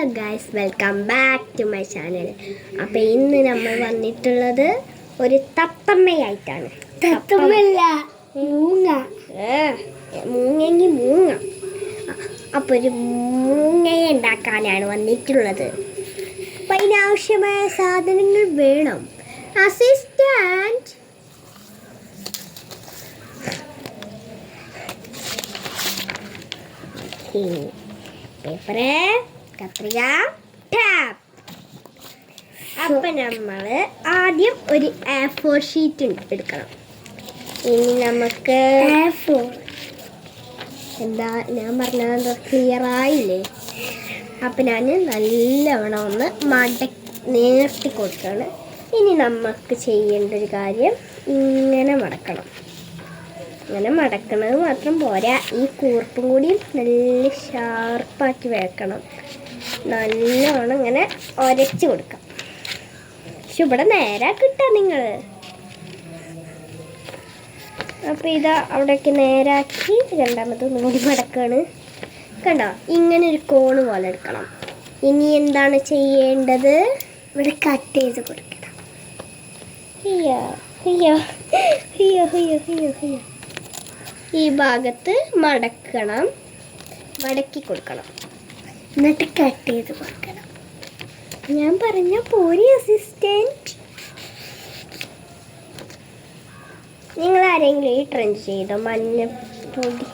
Hello guys, welcome back to my channel. അപ്പോൾ ഇന്ന് നമ്മൾ വന്നിട്ടുള്ളത് ഒരു തത്തമ്മയായിട്ടാണ്. തത്തമ്മല്ല, മൂങ്ങ. മൂങ്ങെങ്കിൽ മൂങ്ങ. അപ്പോൾ ഒരു മൂങ്ങയെ ഉണ്ടാക്കാനാണ് വന്നിട്ടുള്ളത്. അപ്പം അതിനാവശ്യമായ സാധനങ്ങൾ വേണം. അസിസ്റ്റന്റ്, പേപ്പറ്, കത്രിക, ടാപ്പ്. അപ്പം നമ്മൾ ആദ്യം ഒരു A4 ഷീറ്റ് എടുക്കണം. ഇനി നമുക്ക് എന്താ ഞാൻ പറഞ്ഞത് ക്ലിയർ ആയില്ലേ? അപ്പം ഞാൻ നല്ലവണ്ണം ഒന്ന് നേർത്തി കൊടുക്കുകയാണ്. ഇനി നമുക്ക് ചെയ്യേണ്ട ഒരു കാര്യം ഇങ്ങനെ മടക്കണം. അങ്ങനെ മടക്കണത് മാത്രം പോരാ, ഈ കൂർപ്പും കൂടി നല്ല ഷാർപ്പാക്കി വെക്കണം. നല്ലോണം ഇങ്ങനെ ഒരച്ച് കൊടുക്കാം. പക്ഷെ ഇവിടെ നേരാക്കിട്ടാ നിങ്ങൾ. അപ്പോൾ ഇതാ അവിടെയൊക്കെ നേരാക്കി രണ്ടാമത് ഒന്നും കൂടി മടക്കാണ്. കണ്ടോ, ഇങ്ങനെ ഒരു കോണ് പോലെ എടുക്കണം. ഇനി എന്താണ് ചെയ്യേണ്ടത്? ഇവിടെ കട്ട് ചെയ്ത് കൊടുക്കണം. ഈ ഭാഗത്ത് മടക്കണം, മടക്കി കൊടുക്കണം, എന്നിട്ട് കട്ട് ചെയ്ത് കൊടുക്കണം. ഞാൻ പറഞ്ഞ പോരി അസിസ്റ്റന്റ്. നിങ്ങൾ ആരെങ്കിലും ഈ ട്രെൻഡ് ചെയ്തോ? മഞ്ഞപ്പൊടി,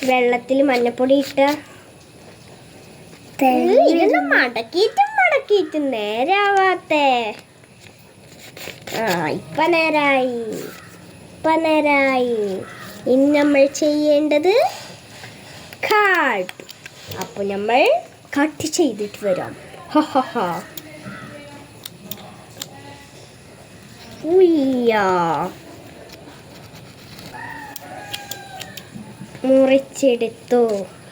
വെള്ളത്തിൽ മഞ്ഞപ്പൊടി ഇട്ട ഇതൊന്നും മടക്കിയിട്ടും നേരാവാത്തേ. ഇപ്പൊ നേരായി. ഇനി നമ്മൾ ചെയ്യേണ്ടത് കട്ട്. അപ്പോൾ നമ്മൾ കട്ട് ചെയ്തിട്ട് വരാം. മുറിച്ചെടുത്തു.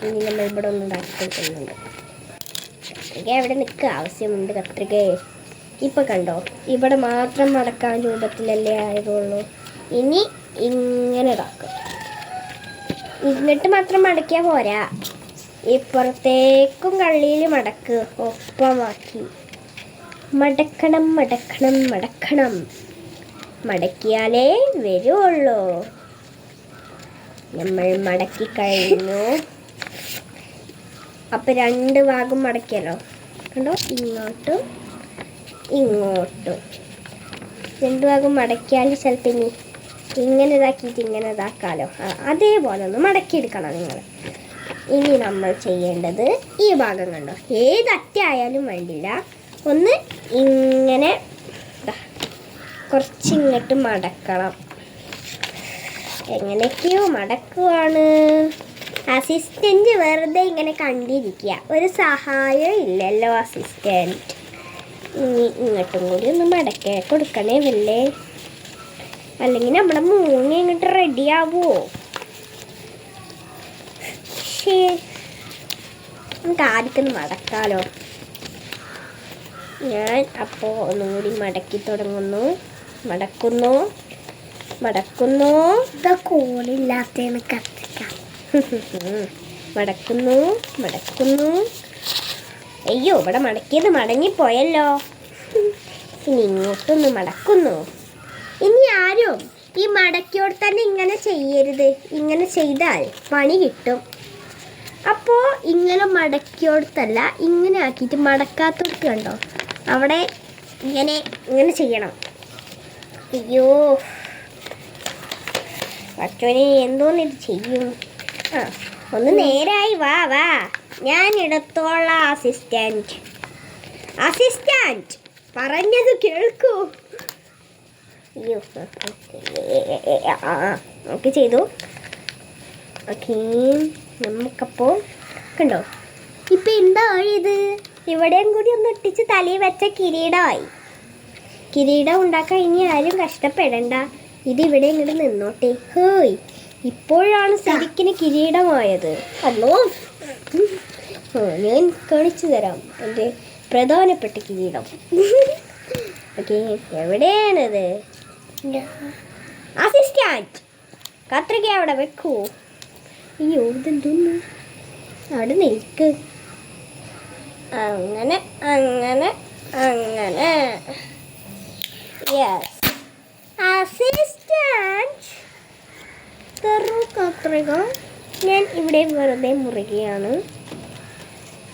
ഇനി നമ്മൾ ഇവിടെ ഒന്ന് ഉണ്ടാക്കിക്കൊണ്ടുണ്ട്. കത്രിക എവിടെ നിൽക്കുക? ആവശ്യമുണ്ട് കത്രിക. ഇപ്പം കണ്ടോ, ഇവിടെ മാത്രം മടക്കാൻ രൂപത്തിലല്ലേ ആയതുള്ളൂ. ഇനി ഇങ്ങനെ ഇതാക്കും. ഇങ്ങോട്ട് മാത്രം മടക്കിയാൽ പോരാ, ഇപ്പുറത്തേക്കും കള്ളിയിൽ മടക്ക് ഒപ്പമാക്കി മടക്കണം. മടക്കിയാലേ വരുള്ളൂ. നമ്മൾ മടക്കി കഴിഞ്ഞു. അപ്പം രണ്ട് ഭാഗം മടക്കിയല്ലോ, കണ്ടോ, ഇങ്ങോട്ടും രണ്ട് ഭാഗം മടക്കിയാൽ ചിലപ്പോൾ ഇനി ഇങ്ങനെ ഇതാക്കിയിട്ട് ഇങ്ങനെ ഇതാക്കാമല്ലോ. അതേപോലെ ഒന്ന് മടക്കിയെടുക്കണം നിങ്ങൾ. ഇനി നമ്മൾ ചെയ്യേണ്ടത് ഈ ഭാഗം കണ്ടോ, ഏതറ്റായാലും വേണ്ടില്ല, ഒന്ന് ഇങ്ങനെ കുറച്ചിങ്ങോട്ട് മടക്കണം. എങ്ങനെയൊക്കെയോ മടക്കുവാണ്. അസിസ്റ്റന്റ് വെറുതെ ഇങ്ങനെ കണ്ടിരിക്കുക, ഒരു സഹായം ഇല്ലല്ലോ അസിസ്റ്റന്റ്. ഇനി ഇങ്ങോട്ടും കൂടി ഒന്ന് മടക്കി കൊടുക്കണേ വല്ലേ, അല്ലെങ്കിൽ നമ്മുടെ മൂങ്ങ ഇങ്ങോട്ട് റെഡിയാവുമോ? നമുക്ക് ആദ്യമൊന്ന് മടക്കാലോ. ഞാൻ അപ്പോൾ ഒന്നുകൂടി മടക്കി തുടങ്ങുന്നു. മടക്കുന്നു. കോണില്ലാത്തതിന് കത്തിക്കാം. മടക്കുന്നു. അയ്യോ, ഇവിടെ മടക്കിയത് മടങ്ങിപ്പോയല്ലോ. ഇനി ഇങ്ങോട്ടൊന്ന് മടക്കുന്നു. ഇനി ആരും ഈ മടക്കിയോട് തന്നെ ഇങ്ങനെ ചെയ്യരുത്. ഇങ്ങനെ ചെയ്താൽ പണി കിട്ടും. അപ്പോൾ ഇങ്ങനെ മടക്കിയോടത്തല്ല, ഇങ്ങനെ ആക്കിയിട്ട് മടക്കാത്തോടത്ത് കണ്ടോ, അവിടെ ഇങ്ങനെ ചെയ്യണം. അയ്യോ പച്ചോനെ, എന്തോന്നിത് ചെയ്യും? ഒന്ന് നേരായി വാ. ഞാൻ എടുത്തോളാം അസിസ്റ്റന്റ് പറഞ്ഞത് കേൾക്കൂ. അയ്യോ, ഓക്കെ ചെയ്തു. ഓക്കെ, നമുക്കപ്പോൾ കണ്ടോ, ഇപ്പം എന്താ ഇത്? ഇവിടെയും കൂടി ഒന്ന് ഒട്ടിച്ച് തലയിൽ വെച്ച കിരീടം ഉണ്ടാക്കാൻ ഇനി ആരും കഷ്ടപ്പെടണ്ട. ഇത് ഇവിടെ ഇങ്ങോട്ട് നിന്നോട്ടെ. ഇപ്പോഴാണ് ശരിക്കിന് കിരീടമായത്. അല്ലോ, ഞാൻ കാണിച്ചു തരാം എൻ്റെ പ്രധാനപ്പെട്ട കിരീടം. ഓക്കെ, എവിടെയാണത്? അസിസ്റ്റന്റ്, കത്രിക അവിടെ വെക്കൂ. അയ്യോ, ഇതെന്തോന്ന്? അവിടെ നിൽക്ക്. അങ്ങനെ അങ്ങനെ അങ്ങനെ. യെസ്, അസിസ്റ്റന്റ് തരൂ കത്രിക. ഞാൻ ഇവിടെ വെറുതെ മുറുകയാണ്.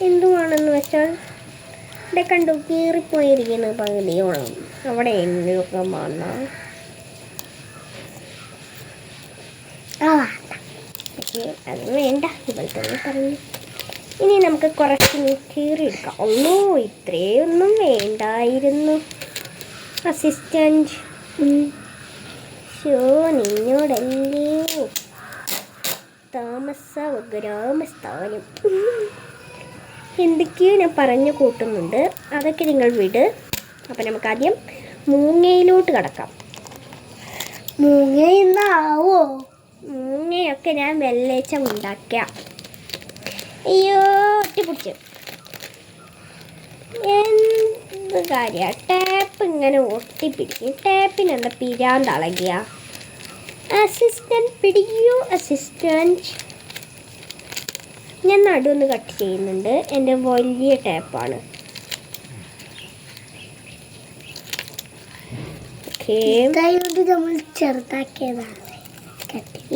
എന്തുവാണെന്ന് വെച്ചാൽ ഇവിടെ കണ്ടു കീറിപ്പോയിരിക്കുന്ന പകുതിയോളം അവിടെ എന്തൊക്കെ വന്ന പക്ഷേ അത് വേണ്ട, ഇവൾ തന്നെ പറഞ്ഞു. ഇനി നമുക്ക് കുറച്ച് കീറിയെടുക്കാം. ഒന്നോ ഇത്രയൊന്നും വേണ്ടായിരുന്നു അസിസ്റ്റന്റ്. ഷോ നിന്നോടല്ലോ താമസ ഗ്രാമസ്ഥാനം. എന്തൊക്കെയോ ഞാൻ പറഞ്ഞു കൂട്ടുന്നുണ്ട്, അതൊക്കെ നിങ്ങൾ വിട്. അപ്പം നമുക്ക് ആദ്യം മൂങ്ങയിലോട്ട് കിടക്കാം. മൂങ്ങയുന്നാവോ? മൂങ്ങയൊക്കെ ഞാൻ വെള്ളേച്ചം ഉണ്ടാക്കാം. അയ്യോ ഒറ്റപ്പിടിച്ചു. എന്ത് കാര്യ ടാപ്പ് ഇങ്ങനെ ഒട്ടിപ്പിടിക്കും. ടാപ്പിനെന്താ പിരാന്തളകിയ? Assistant പിടിക്കൂ assistant. ഞാൻ നടുവൊന്ന് കട്ട് ചെയ്യുന്നുണ്ട്. എൻ്റെ വലിയ ടാപ്പാണ്. നമ്മൾ ചെറുതാക്കിയതാണ്.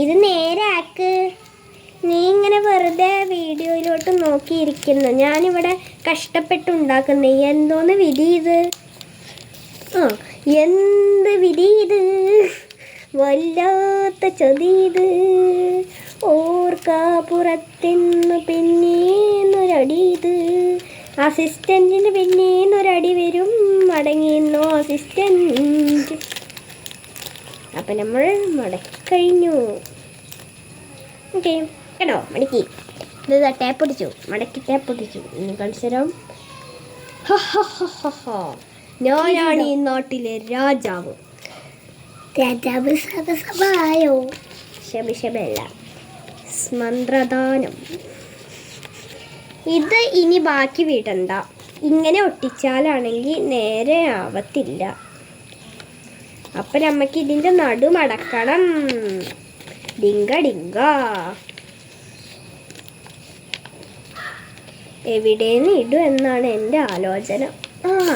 ഇത് നേരെ ആക്ക്. നീ ഇങ്ങനെ വെറുതെ വീഡിയോയിലോട്ട് നോക്കിയിരിക്കുന്നു. ഞാനിവിടെ കഷ്ടപ്പെട്ടുണ്ടാക്കുന്ന എന്തോന്ന് വിധി ഇത്? എന്ത് വിധി ഇത്? വല്ലാത്ത ചതി ഇത്. ഓർക്കാപ്പുറത്തിന്ന് പിന്നേന്നൊരടി ഇത്. അസിസ്റ്റന്റിന് പിന്നേന്നൊരടി വരും. മടങ്ങിയെന്നോ അസിസ്റ്റന്റ്. അപ്പം നമ്മൾ മടക്കിക്കഴിഞ്ഞു. ഓക്കെ കേട്ടോ, മടക്കി. ഇത് ടാപ്പ് പിടിച്ചു, മടക്കി ടാപ്പ് പിടിച്ചു. ഇനി കളിച്ചരം. ഞാനാണ് ഈ നാട്ടിലെ രാജാവ്. രാജാവ് സഭസഭായോ? ശബിശബല്ല, മന്ത്രദാനം. ഇത് ഇനി ബാക്കി വിടണ്ട. ഇങ്ങനെ ഒട്ടിച്ചാലാണെങ്കിൽ നേരെ ആവത്തില്ല. അപ്പം നമുക്ക് ഇതിൻ്റെ നടുമടക്കണം. ഡിങ്ക ഡിങ്ക. എവിടെയെന്ന് ഇടും എന്നാണ് എൻ്റെ ആലോചന.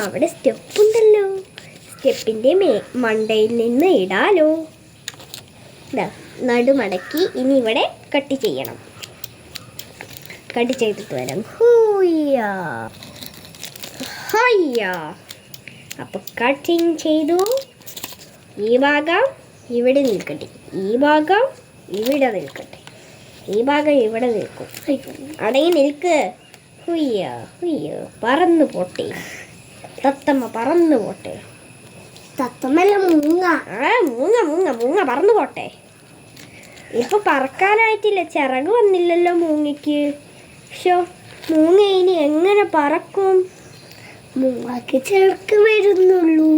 അവിടെ സ്റ്റെപ്പുണ്ടല്ലോ. സ്റ്റെപ്പിൻ്റെ മണ്ടയിൽ നിന്ന് ഇടാലോ. നടുമടക്കി ഇനി ഇവിടെ കട്ട് ചെയ്യണം. കട്ട് ചെയ്തിട്ട് വരാം. അപ്പോൾ കട്ടിങ് ചെയ്തു. ഈ ഭാഗം ഇവിടെ നിൽക്കട്ടെ, ഈ ഭാഗം ഇവിടെ നിൽക്കട്ടെ, ഈ ഭാഗം ഇവിടെ നിൽക്കും. അടങ്ങി നിൽക്ക്. പറന്നു പോട്ടെ തത്തമ്മ, പറന്നു പോട്ടെ. തത്തമ്മല്ല മൂങ്ങ. മൂങ്ങ മൂങ്ങ മൂങ്ങ പറന്നു പോട്ടെ. ഇപ്പൊ പറക്കാനായിട്ടില്ല, ചിറക് വന്നില്ലല്ലോ മൂങ്ങയ്ക്ക്. ഷോ, മൂങ്ങ ഇനി എങ്ങനെ പറക്കും? മൂങ്ങക്ക് ചിറക്ക് വരുന്നുള്ളൂ.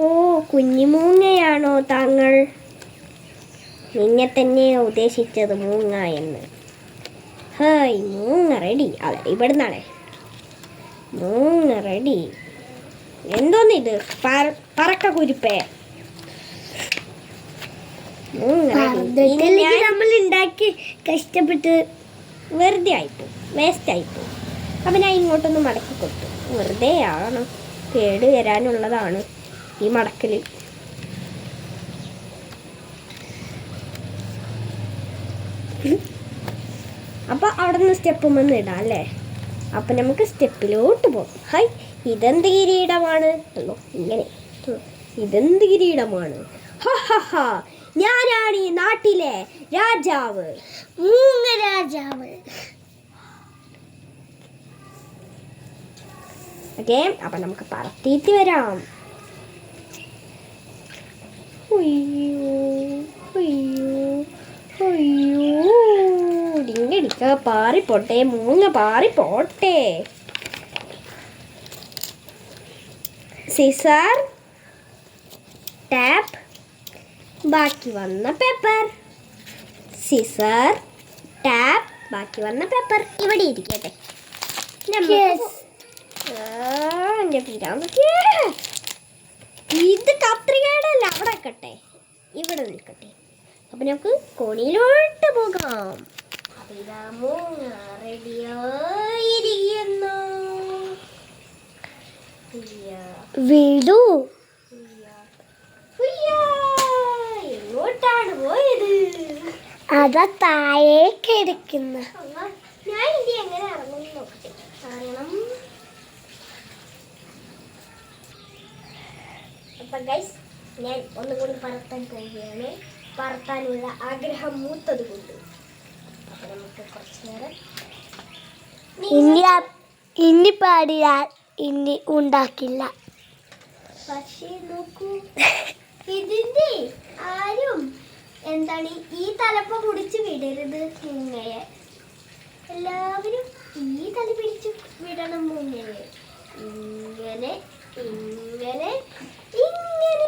ഓ, കുഞ്ഞിമൂങ്ങയാണോ താങ്കൾ? നിന്നെ തന്നെ ഉദ്ദേശിച്ചത് മൂങ്ങ എന്ന്. ഹായ്, മൂങ്ങ റെഡി. അതെ, ഇവിടുന്നാണേ മൂങ്ങ റെഡി. എന്തോന്നിത്? പറക്ക കുരിപ്പേ. നമ്മൾ ഉണ്ടാക്കി കഷ്ടപ്പെട്ട് വെറുതെ ആയിപ്പോ, വേസ്റ്റ് ആയിപ്പോ. അപ്പം ഞാൻ ഇങ്ങോട്ടൊന്ന് മടക്കി കൊടുത്തു. വെറുതെ ആണ്, കേട് വരാനുള്ളതാണ് ഈ മടക്കൽ. അപ്പോൾ അവിടെ നിന്ന് സ്റ്റെപ്പ് വന്ന് ഇടാം അല്ലേ? അപ്പം നമുക്ക് സ്റ്റെപ്പിലോട്ട് പോകും. ഹായ്, ഇതെന്ത് കിരീടമാണ്? അല്ലോ ഇങ്ങനെ, ഇതെന്ത് കിരീടമാണ്? ഞാനാണ് ഈ നാട്ടിലെ രാജാവ്, മൂങ്ങ രാജാവ്. ഓക്കെ, അപ്പം നമുക്ക് പറത്തിയിട്ട് വരാം. ഡിങ്ങടിക്ക പാറിപ്പോട്ടെ, മൂങ്ങ പാറിപ്പോട്ടെ. സിസർ, ടാപ്പ്, ബാക്കി വന്ന പേപ്പർ. സിസർ, ടാപ്പ്, ബാക്കി വന്ന പേപ്പർ ഇവിടെ ഇരിക്കട്ടെ. ഇത് കത്രികയുടെ അല്ല, അവിടെ വെക്കട്ടെ, ഇവിടെ നിൽക്കട്ടെ. അപ്പൊ നമുക്ക് കോണിയിലോട്ട് പോകാം. റെഡിയായിരിക്കുന്നു. വീടു ഉയ്യാ, എങ്ങോട്ടാണ് പോയത്? അതാ താഴേക്ക് ഇരിക്കുന്ന. അമ്മ, ഞാൻ ഇനി എങ്ങനെ ഇറങ്ങുന്നു നോക്കട്ടെ. ഇറങ്ങണം. അപ്പൊ ഗൈസ്, ഞാൻ ഒന്നും കൂടി പറത്താൻ പോവുകയാണ്. പറത്താനുള്ള ആഗ്രഹം മൂത്തത് കൊണ്ട്. അപ്പൊ നമുക്ക് കുറച്ചു നേരം ഇനി പാടിയാൽ ഇനി ഉണ്ടാക്കില്ല. പക്ഷേ നോക്കൂ, ഇതിന്റെ ആരും എന്താണ് ഈ തലപ്പ പിടിച്ച് വിടരുത് മുങ്ങയെ. എല്ലാവരും ഈ തല പിടിച്ച് വിടണം മുങ്ങയെ. ഇങ്ങനെ ഇങ്ങനെ ഇങ്ങനെ